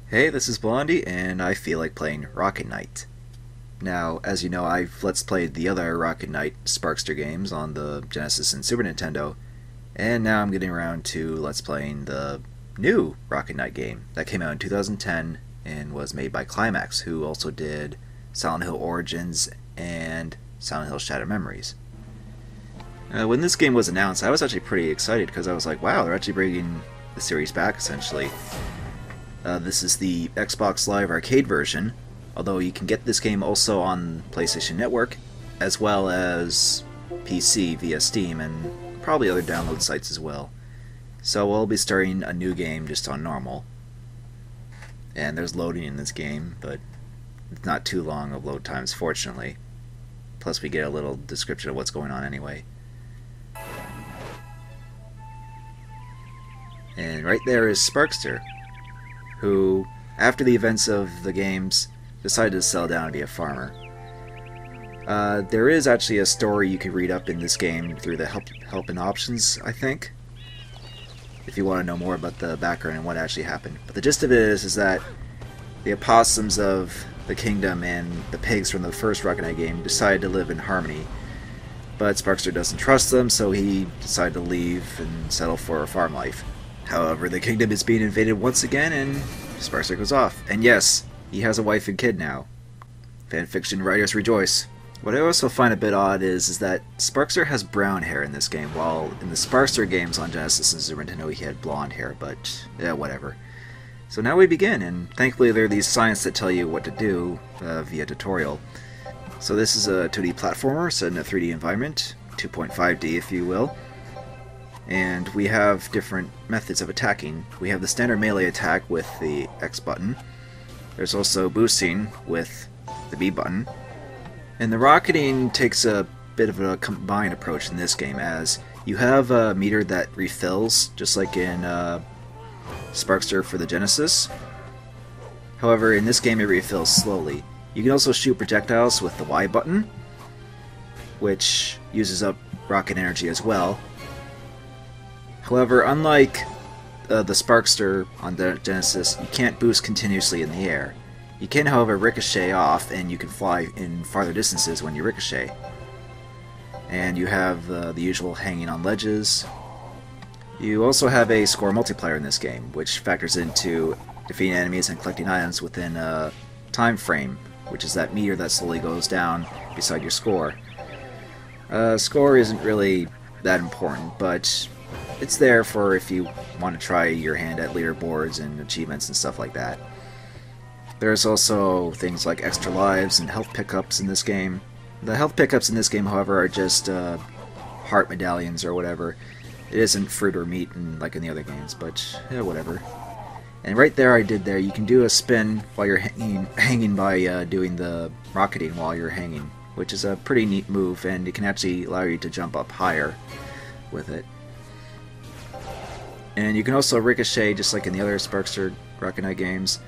Hey, this is Blondie, and I feel like playing Rocket Knight. Now, as you know, I've Let's Played the other Rocket Knight Sparkster games on the Genesis and Super Nintendo, and now I'm getting around to Let's Playing the new Rocket Knight game that came out in 2010 and was made by Climax, who also did Silent Hill Origins and Silent Hill Shattered Memories. When this game was announced, I was actually pretty excited because I was like, wow, they're actually bringing the series back, essentially. This is the Xbox Live Arcade version, although you can get this game also on PlayStation Network, as well as PC via Steam, and probably other download sites as well. So we'll be starting a new game just on normal. And there's loading in this game, but it's not too long of load times, fortunately. Plus we get a little description of what's going on anyway. And right there is Sparkster, who, after the events of the games, decided to settle down and be a farmer. There is actually a story you can read up in this game through the help and options, I think, if you want to know more about the background and what actually happened. But the gist of it is that the opossums of the kingdom and the pigs from the first Rocket Knight game decided to live in harmony. But Sparkster doesn't trust them, so he decided to leave and settle for a farm life. However, the kingdom is being invaded once again, and Sparkster goes off. And yes, he has a wife and kid now. Fanfiction writers rejoice. What I also find a bit odd is that Sparkster has brown hair in this game, while in the Sparkster games on Genesis and Super Nintendo he had blonde hair, but yeah, whatever. So now we begin, and thankfully there are these signs that tell you what to do via tutorial. So this is a 2D platformer set in a 3D environment, 2.5D if you will. And we have different methods of attacking. We have the standard melee attack with the X button. There's also boosting with the B button. And the rocketing takes a bit of a combined approach in this game, as you have a meter that refills, just like in Sparkster for the Genesis. However, in this game it refills slowly. You can also shoot projectiles with the Y button, which uses up rocket energy as well. However, unlike the Sparkster on the Genesis, you can't boost continuously in the air. You can, however, ricochet off, and you can fly in farther distances when you ricochet. And you have the usual hanging on ledges. You also have a score multiplier in this game, which factors into defeating enemies and collecting items within a time frame, which is that meter that slowly goes down beside your score. Score isn't really that important, but it's there for if you want to try your hand at leaderboards and achievements and stuff like that. There's also things like extra lives and health pickups in this game. The health pickups in this game, however, are just heart medallions or whatever. It isn't fruit or meat like in the other games, but yeah, whatever. And right there, you can do a spin while you're hanging by doing the rocketing while you're hanging, which is a pretty neat move, and it can actually allow you to jump up higher with it. And you can also ricochet, just like in the other Sparkster Rocket Knight games.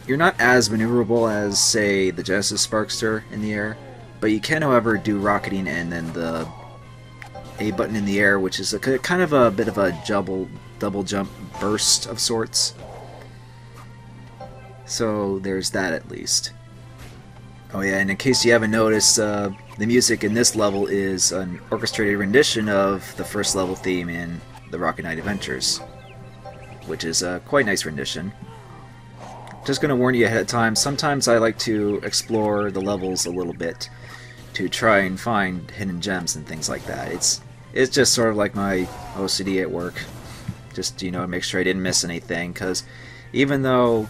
You're not as maneuverable as, say, the Genesis Sparkster in the air, but you can, however, do rocketing and then the A button in the air, which is kind of a bit of a double jump burst of sorts. So there's that at least. Oh yeah, and in case you haven't noticed, the music in this level is an orchestrated rendition of the first level theme in the Rocket Knight Adventures, which is a quite nice rendition. Just going to warn you ahead of time, sometimes I like to explore the levels a little bit to try and find hidden gems and things like that. It's just sort of like my OCD at work, just to make sure I didn't miss anything, because even though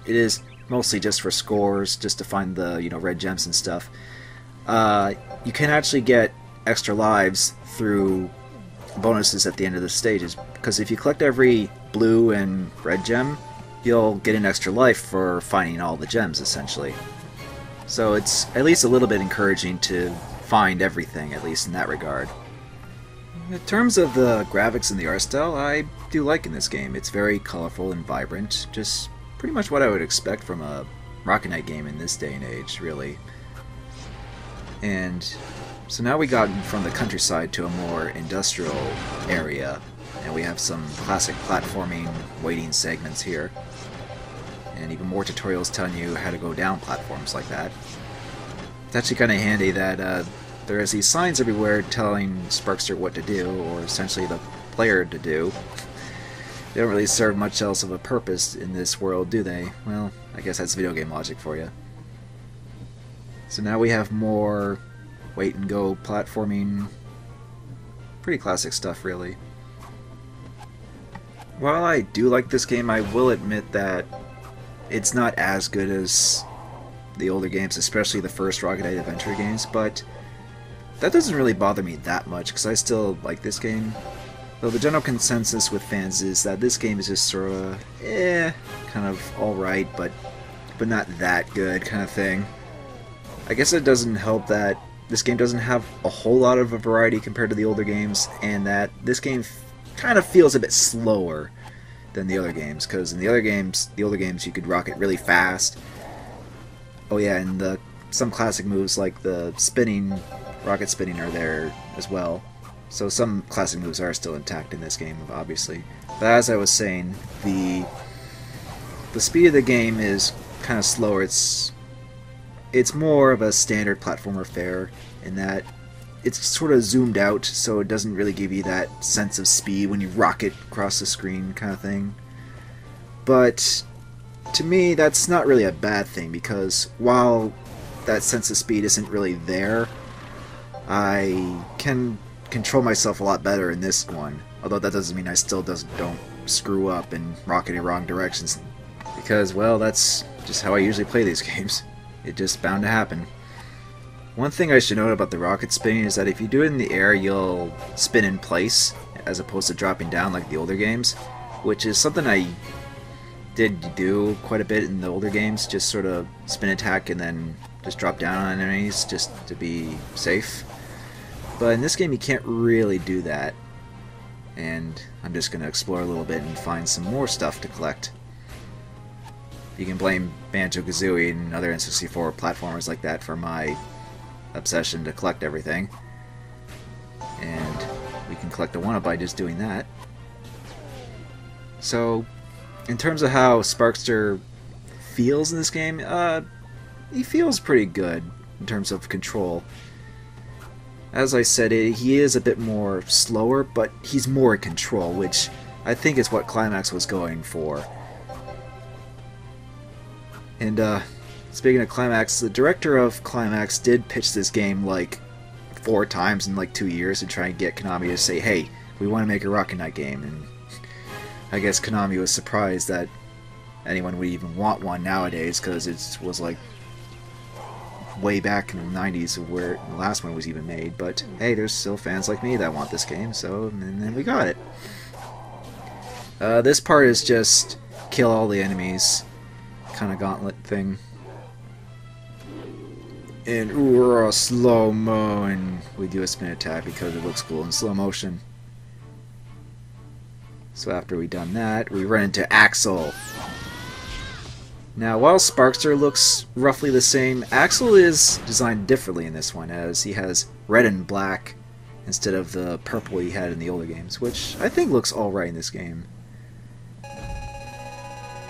it is mostly just for scores, just to find the red gems and stuff, you can actually get extra lives through bonuses at the end of the stages, because if you collect every blue and red gem, you'll get an extra life for finding all the gems, essentially. So it's at least a little bit encouraging to find everything, at least in that regard. In terms of the graphics and the art style, I do like in this game. It's very colorful and vibrant, just pretty much what I would expect from a Rocket Knight game in this day and age, really. And so now we got from the countryside to a more industrial area, And we have some classic platforming waiting segments here. And even more tutorials telling you how to go down platforms like that. It's actually kind of handy that there's these signs everywhere telling Sparkster what to do, or essentially the player to do. They don't really serve much else of a purpose in this world, do they? Well, I guess that's video game logic for you. So now we have more wait and go platforming. Pretty classic stuff, really. While I do like this game, I will admit that it's not as good as the older games, especially the first Rocket Knight Adventure games, but that doesn't really bother me that much because I still like this game. Though the general consensus with fans is that this game is just sort of, kind of alright, but not that good kind of thing. I guess it doesn't help that this game doesn't have a whole lot of a variety compared to the older games, and that this game kind of feels a bit slower than the other games, because in the older games you could rocket really fast. Oh yeah, and some classic moves like the rocket spinning are there as well. So some classic moves are still intact in this game, obviously. But as I was saying, the speed of the game is kind of slower. It's more of a standard platformer fare in that it's sort of zoomed out, so it doesn't really give you that sense of speed when you rocket across the screen kind of thing. But to me, that's not really a bad thing, because while that sense of speed isn't really there, I can control myself a lot better in this one. Although that doesn't mean I still don't screw up and rocket in wrong directions, because, well, that's just how I usually play these games. It's just bound to happen. One thing I should note about the rocket spinning is that if you do it in the air, you'll spin in place as opposed to dropping down like the older games, which is something I did do quite a bit in the older games, just sort of spin attack and then just drop down on enemies just to be safe. But in this game you can't really do that, and I'm just going to explore a little bit and find some more stuff to collect. You can blame Banjo-Kazooie and other N64 platformers like that for my obsession to collect everything. And we can collect a one-up by just doing that. So, in terms of how Sparkster feels in this game, he feels pretty good in terms of control. As I said, he is a bit more slower, but he's more in control, which I think is what Climax was going for. And speaking of Climax, the director of Climax did pitch this game like 4 times in like 2 years to try and get Konami to say, hey, we want to make a Rocket Knight game. And I guess Konami was surprised that anyone would even want one nowadays, because it was like way back in the 90s where the last one was even made. But hey, there's still fans like me that want this game, so and then we got it. This part is just kill all the enemies kind of gauntlet thing. And slow-mo, and we do a spin attack because it looks cool in slow motion. So after we've done that, we run into Axel. Now, while Sparkster looks roughly the same, Axel is designed differently in this one, as he has red and black instead of the purple he had in the older games, which I think looks alright in this game.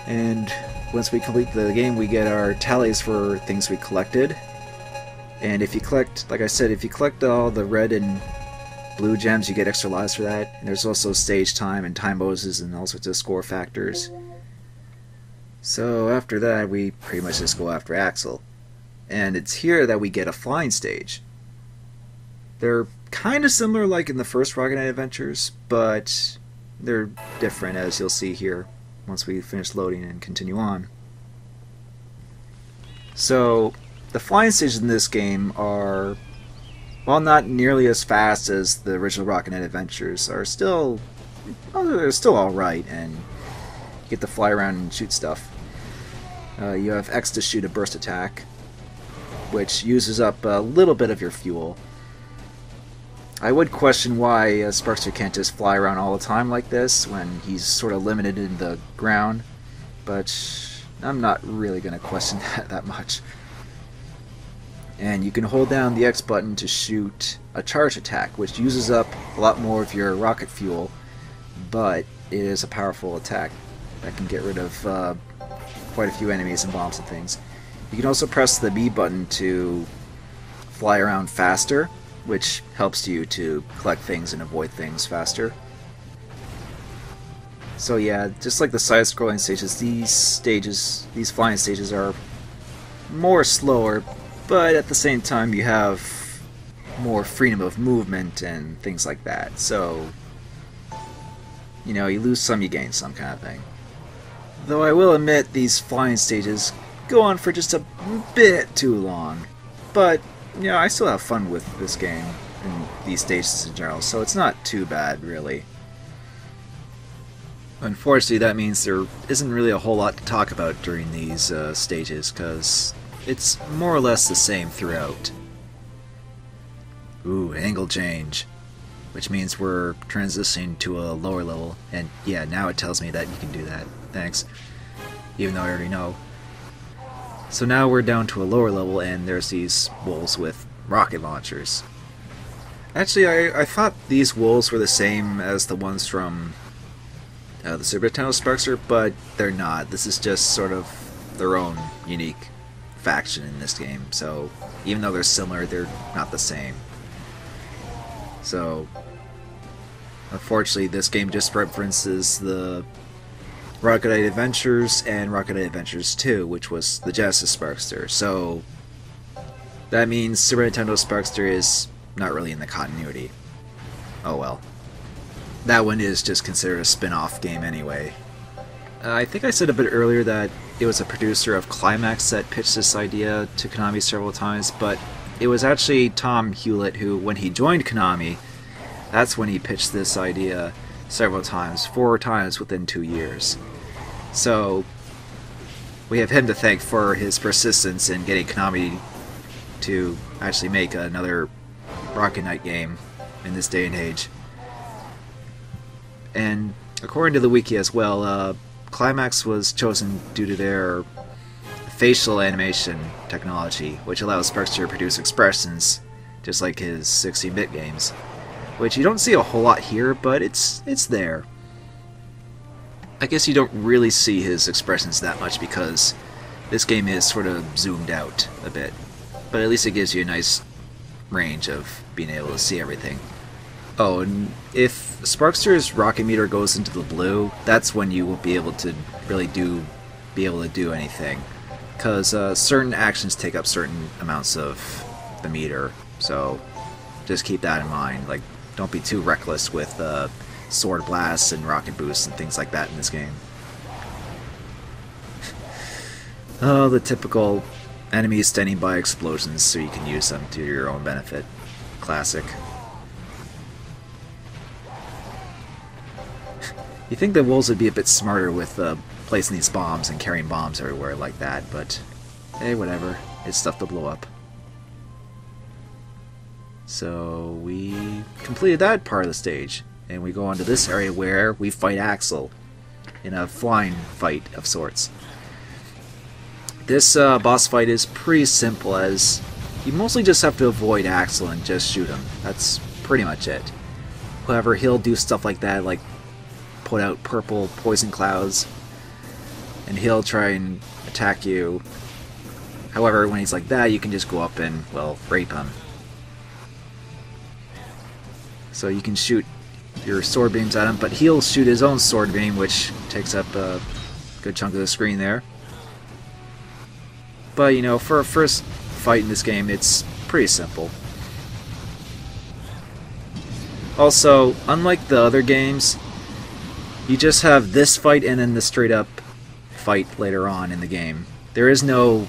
And once we complete the game, we get our tallies for things we collected. And if you collect, like I said, if you collect all the red and blue gems, you get extra lives for that. And there's also stage time and time bonuses and all sorts of score factors. So after that, we pretty much just go after Axel. And it's here that we get a flying stage. They're kind of similar like in the first Rocket Knight Adventures, but they're different, as you'll see here once we finish loading and continue on. So the flying stages in this game are, while not nearly as fast as the original Rocket Knight Adventures, are still, well, they're still alright, and you get to fly around and shoot stuff. You have X to shoot a burst attack, which uses up a little bit of your fuel. I would question why Sparkster can't just fly around all the time like this when he's sort of limited in the ground, but I'm not really going to question that much. And you can hold down the X button to shoot a charge attack, which uses up a lot more of your rocket fuel, but it is a powerful attack that can get rid of quite a few enemies and bombs and things. You can also press the B button to fly around faster, which helps you to collect things and avoid things faster. So yeah, just like the side-scrolling stages, these flying stages are more slower, but at the same time you have more freedom of movement and things like that. So, you know, you lose some, you gain some kind of thing. Though I will admit these flying stages go on for just a bit too long. But, you know, I still have fun with this game and these stages in general, so it's not too bad, really. Unfortunately, that means there isn't really a whole lot to talk about during these stages, because it's more or less the same throughout. Ooh, angle change. Which means we're transitioning to a lower level, and yeah, now it tells me that you can do that. Thanks. Even though I already know. So now we're down to a lower level, and there's these wolves with rocket launchers. Actually, I thought these wolves were the same as the ones from the Super Nintendo Sparkster, but they're not. This is just sort of their own unique faction in this game, so even though they're similar, they're not the same. So, unfortunately, this game just references the Rocket Knight Adventures and Rocket Knight Adventures 2, which was the Genesis Sparkster. So, that means Super Nintendo Sparkster is not really in the continuity. Oh well. That one is just considered a spin-off game anyway. I think I said a bit earlier that it was a producer of Climax that pitched this idea to Konami several times, but it was actually Tom Hewlett who, when he joined Konami, that's when he pitched this idea several times, 4 times within 2 years. So, we have him to thank for his persistence in getting Konami to actually make another Rocket Knight game in this day and age. And according to the wiki as well, Climax was chosen due to their facial animation technology, which allows Sparkster to produce expressions just like his 16-bit games, which you don't see a whole lot here, but it's there. I guess you don't really see his expressions that much because this game is sort of zoomed out a bit, but at least it gives you a nice range of being able to see everything. Oh, and if Sparkster's rocket meter goes into the blue, that's when you will be able to really be able to do anything. Because certain actions take up certain amounts of the meter, so just keep that in mind. Like, don't be too reckless with sword blasts and rocket boosts and things like that in this game. Oh, the typical enemies standing by explosions so you can use them to your own benefit. Classic. You think the wolves would be a bit smarter with placing these bombs and carrying bombs everywhere like that, but hey, whatever. It's stuff to blow up. So we completed that part of the stage, and we go on to this area where we fight Axel in a flying fight of sorts. This boss fight is pretty simple, as you mostly just have to avoid Axel and just shoot him. That's pretty much it. However, he'll do stuff like that, like put out purple poison clouds, and he'll try and attack you. However, when he's like that, you can just go up and, well, rape him. So you can shoot your sword beams at him, but he'll shoot his own sword beam, which takes up a good chunk of the screen there. But, you know, for a first fight in this game, it's pretty simple. Also, unlike the other games, you just have this fight and then the straight-up fight later on in the game. There is no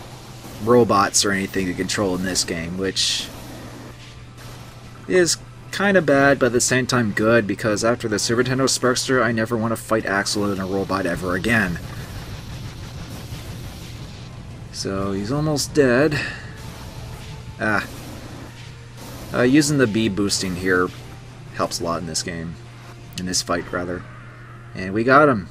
robots or anything to control in this game, which is kind of bad, but at the same time good, because after the Super Nintendo Sparkster, I never want to fight Axel and a robot ever again. So, he's almost dead. Using the B boosting here helps a lot in this game. In this fight, rather. And we got him.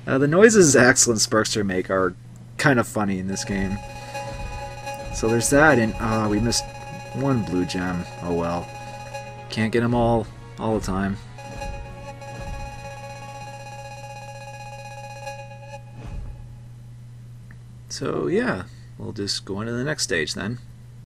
The noises Axel and Sparkster make are kind of funny in this game. So there's that, and we missed one blue gem. Oh well. Can't get them all the time. So yeah, we'll just go on to the next stage then.